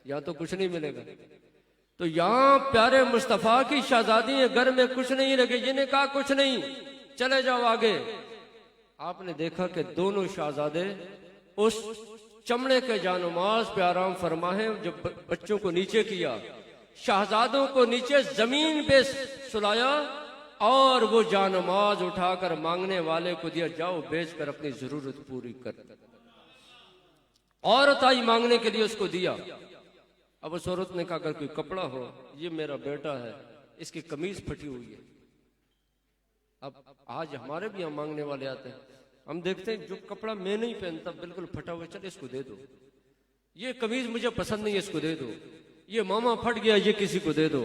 यहाँ तो कुछ नहीं मिलेगा। तो यहाँ प्यारे मुस्तफा की शहजादी है, घर में कुछ नहीं लगे, जिन्हें कहा कुछ नहीं, चले जाओ आगे। आपने देखा कि दोनों शहजादे उस चमड़े के जानमाज पे आराम फरमा है। जब बच्चों को नीचे किया, शहजादों को नीचे जमीन पे सुलाया और वो जानमाज उठाकर मांगने वाले को दिया, जाओ बेच कर अपनी जरूरत पूरी कर। औरत आई मांगने के लिए, उसको दिया। अब उस औरत ने कहा अगर कोई कपड़ा हो, ये मेरा बेटा है, इसकी कमीज फटी हुई है। अब आज हमारे भी यहाँ मांगने वाले आते हैं, हम देखते हैं जो कपड़ा मैं नहीं पहनता बिल्कुल फटा हुआ, चल इसको दे दो। ये कमीज मुझे पसंद नहीं है, इसको दे दो। ये मामा फट गया, ये किसी को दे दो।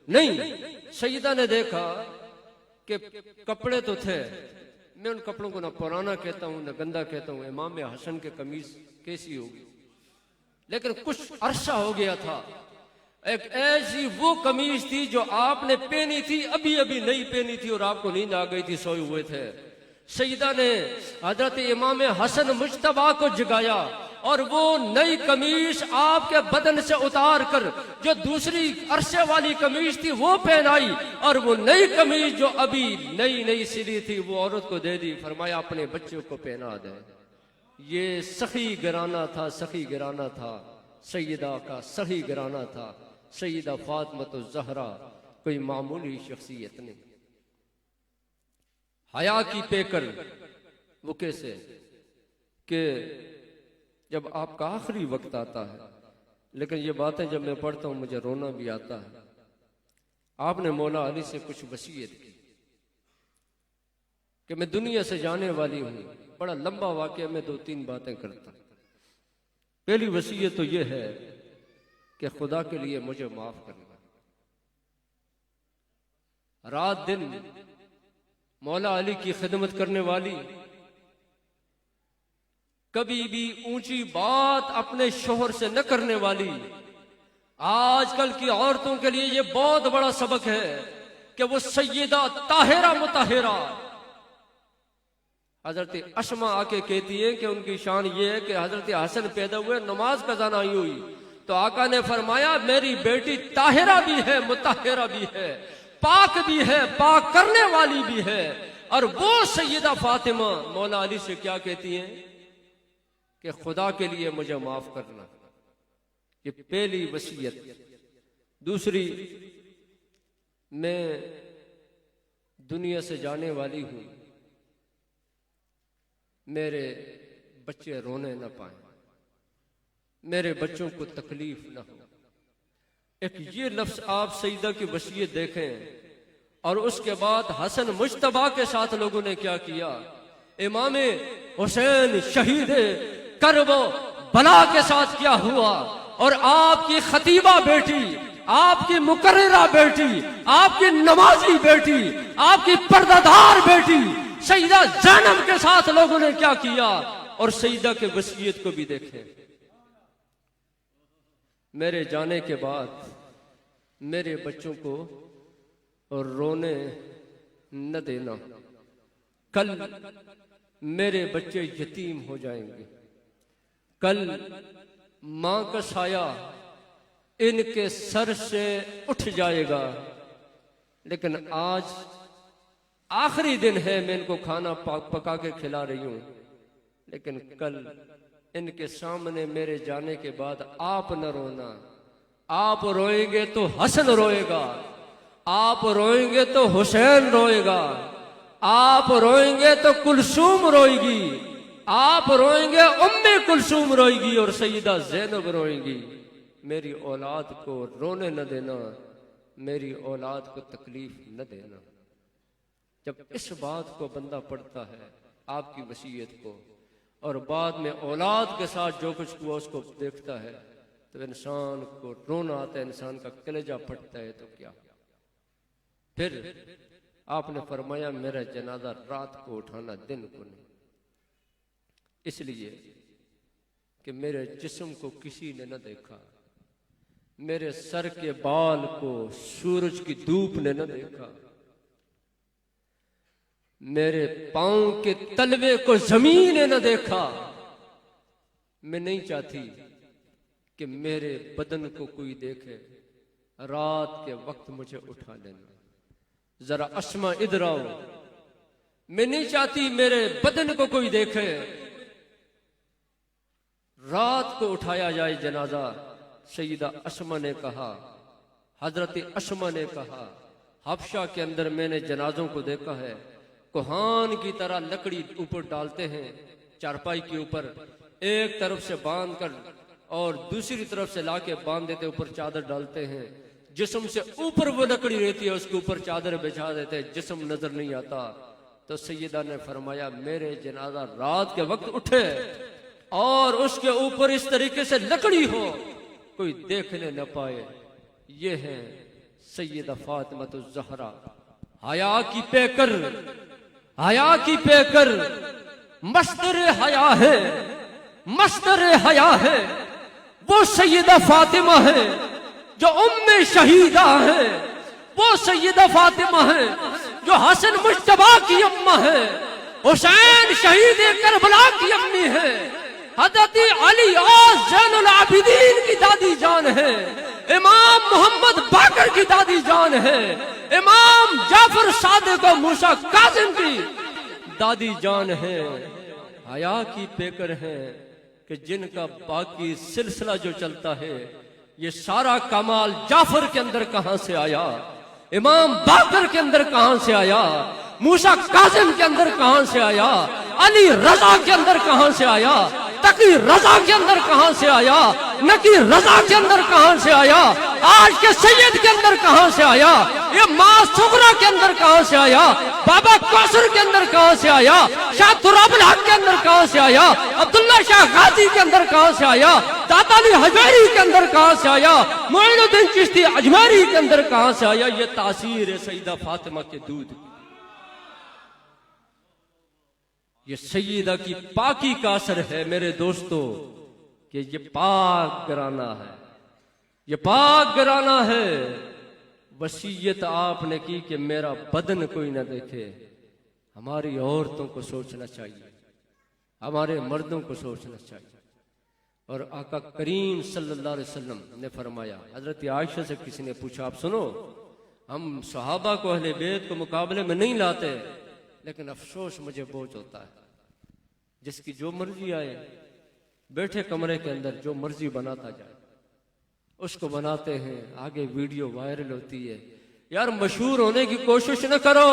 नहीं, सईदा ने देखा कि कपड़े तो थे, मैं उन कपड़ों को ना पुराना कहता हूं ना गंदा कहता हूं। इमाम हसन के कमीज कैसी होगी, लेकिन कुछ अरसा हो गया था। एक ऐसी वो कमीज थी जो आपने पहनी थी, अभी अभी नहीं पहनी थी, और आपको नींद आ गई थी, सोए हुए थे। सईदा ने हजरत इमाम हसन मुज्तबा को जगाया और वो नई कमीज आपके बदन से उतार कर जो दूसरी अरसे वाली कमीज थी वो पहनाई, और वो नई कमीज जो अभी नई नई सिली थी वो औरत को दे दी। फरमाया अपने बच्चों को पहना दे। ये सखी घराना था, सखी घराना था, सईदा का सही घराना था। सईदा फातिमा ज़हरा कोई मामूली शख्सियत नहीं। हया की पेकर वो कैसे कि जब आपका आखिरी वक्त आता है, लेकिन ये बातें जब मैं पढ़ता हूं मुझे रोना भी आता है। आपने मौला अली से कुछ वसीयत की कि मैं दुनिया से जाने वाली हूं। बड़ा लंबा वाकया, मैं 2-3 बातें करता। पहली वसीयत तो ये है कि खुदा के लिए मुझे माफ करना। रात दिन मौला अली की खिदमत करने वाली, कभी भी ऊंची बात अपने शोहर से न करने वाली। आजकल की औरतों के लिए ये बहुत बड़ा सबक है कि वो सैयदा ताहिरा मुताहिरा। हजरत अशमा आके कहती है कि उनकी शान ये है कि हजरत हसन पैदा हुए, नमाज कज़ा नहीं हुई, तो आका ने फरमाया मेरी बेटी ताहिरा भी है, मुताहिरा भी है, पाक भी है, पाक करने वाली भी है। और वो सैयदा फातिमा मौला अली से क्या कहती हैं कि खुदा के लिए मुझे माफ करना। ये पहली वसीयत। दूसरी, मैं दुनिया से जाने वाली हूं, मेरे बच्चे रोने न पाए, मेरे बच्चों को तकलीफ न हो। एक ये लफ्ज आप सईदा की वसीयत देखें। और उसके बाद हसन मुज्तबा के साथ लोगों ने क्या किया। इमाम हुसैन शहीद करबो बला के साथ क्या हुआ, और आपकी खतीबा बेटी, आपकी मुकर्ररा बेटी, आपकी नमाजी बेटी, आपकी पर्दादार बेटी सईदा ज़ैनब के साथ लोगों ने क्या किया। और सईदा के वसीयत को भी देखें। मेरे जाने के बाद मेरे बच्चों को रोने न देना। कल मेरे बच्चे यतीम हो जाएंगे, कल मां का साया इनके सर से उठ जाएगा। लेकिन आज आखिरी दिन है, मैं इनको खाना पका के खिला रही हूं, लेकिन कल इनके सामने मेरे जाने के बाद आप न रोना। आप रोएंगे तो हसन रोएगा, आप रोएंगे तो हुसैन रोएगा, आप रोएंगे तो कुलसूम रोएगी, आप रोएंगे उम्मे कुलसूम रोएगी और सईदा ज़ैनब रोएगी। मेरी औलाद को रोने न देना, मेरी औलाद को तकलीफ न देना। जब इस बात को बंदा पढ़ता है आपकी वसीयत को, और बाद में औलाद के साथ जो कुछ हुआ उसको देखता है, तो इंसान को रोना आता है, इंसान का कलेजा फटता है। तो क्या फिर आपने फरमाया मेरा जनाजा रात को उठाना, दिन को नहीं, इसलिए कि मेरे जिस्म को किसी ने न देखा, मेरे सर के बाल को सूरज की धूप ने न देखा, मेरे पांव के तलवे को जमीन ने न देखा। मैं नहीं चाहती कि मेरे बदन को कोई देखे, रात के वक्त मुझे उठा लेना। जरा अस्मा इधर आओ, मैं नहीं चाहती मेरे बदन को कोई देखे। रात को उठाया जाए जनाजा। सईदा अस्मा ने कहा, हजरत अस्मा ने कहा, हबशा के अंदर मैंने जनाजों को देखा है, कुहान की तरह लकड़ी ऊपर डालते हैं चारपाई के ऊपर, एक तरफ से बांध कर और दूसरी तरफ से लाके बांध देते, ऊपर चादर डालते हैं, जिस्म से ऊपर वो लकड़ी रहती है, उसके ऊपर चादर बिछा देते, जिस्म नजर नहीं आता। तो सैयदा ने फरमाया, मेरे जनाजा रात के वक्त उठे और उसके ऊपर इस तरीके से लकड़ी हो, कोई देखने न पाए। ये है सैयदा फातिमा तो ज़हरा, हया की पेकर, हया की पेकर, मस्तर हया है, मस्तर हया है। वो सैयदा फातिमा है जो उम्मे शहीदा है, वो सैयदा फातिमा है जो हसन मुश्तबा की अम्मा है, हुसैन शहीद करबला की अम्मी है, हज़रत अली और ज़ैनुल आबिदीन की दादी जान है, इमाम मोहम्मद बाकर की दादी जान है, इमाम जाफर सादिक और मूसा कासिम की दादी जान है। हया की पेकर है कि जिनका बाकी सिलसिला जो चलता है, ये सारा कमाल जाफर के अंदर कहां से आया, इमाम बाकर के अंदर कहां से आया, मूसा कासिम के अंदर कहां से आया, अली रजा के अंदर कहां से आया, तकी रजा के अंदर कहां से आया, नकी रजा के अंदर कहां से आया, आज के सैयद के अंदर कहां से आया, ये मां सुगरा के अंदर कहां से आया, बाबा कौसर के अंदर कहां से आया, शाह तुराबुल हक के अंदर कहां से आया, अब्दुल्ला शाह गाजी के अंदर कहां से आया, दाता अली हजमेरी के अंदर कहां से आया, मोइनुद्दीन चिश्ती अजमेरी के अंदर कहां से आया। ये तासीर है सईदा फातिमा के दूध की, ये सैयदा की पाकी का असर है मेरे दोस्तों, कि ये पाक घराना है, ये पाक घराना है। वसीयत आपने की कि मेरा बदन कोई ना देखे। हमारी औरतों को सोचना चाहिए, हमारे मर्दों को सोचना चाहिए। और आका करीम सल्लल्लाहु अलैहि वसल्लम ने फरमाया, हजरत आयशा से किसी ने पूछा, आप सुनो, हम सहाबा को अहले बैत को मुकाबले में नहीं लाते, लेकिन अफसोस मुझे बहुत होता है, जिसकी जो मर्जी आए, बैठे कमरे के अंदर जो मर्जी बनाता जाए, उसको बनाते हैं, आगे वीडियो वायरल होती है। यार मशहूर होने की कोशिश न करो।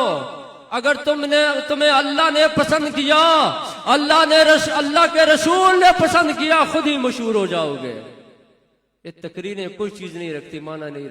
अगर तुम्हें अल्लाह ने पसंद किया, अल्लाह के रसूल ने पसंद किया, खुद ही मशहूर हो जाओगे। ये तकरीरें कोई चीज नहीं रखती, माना नहीं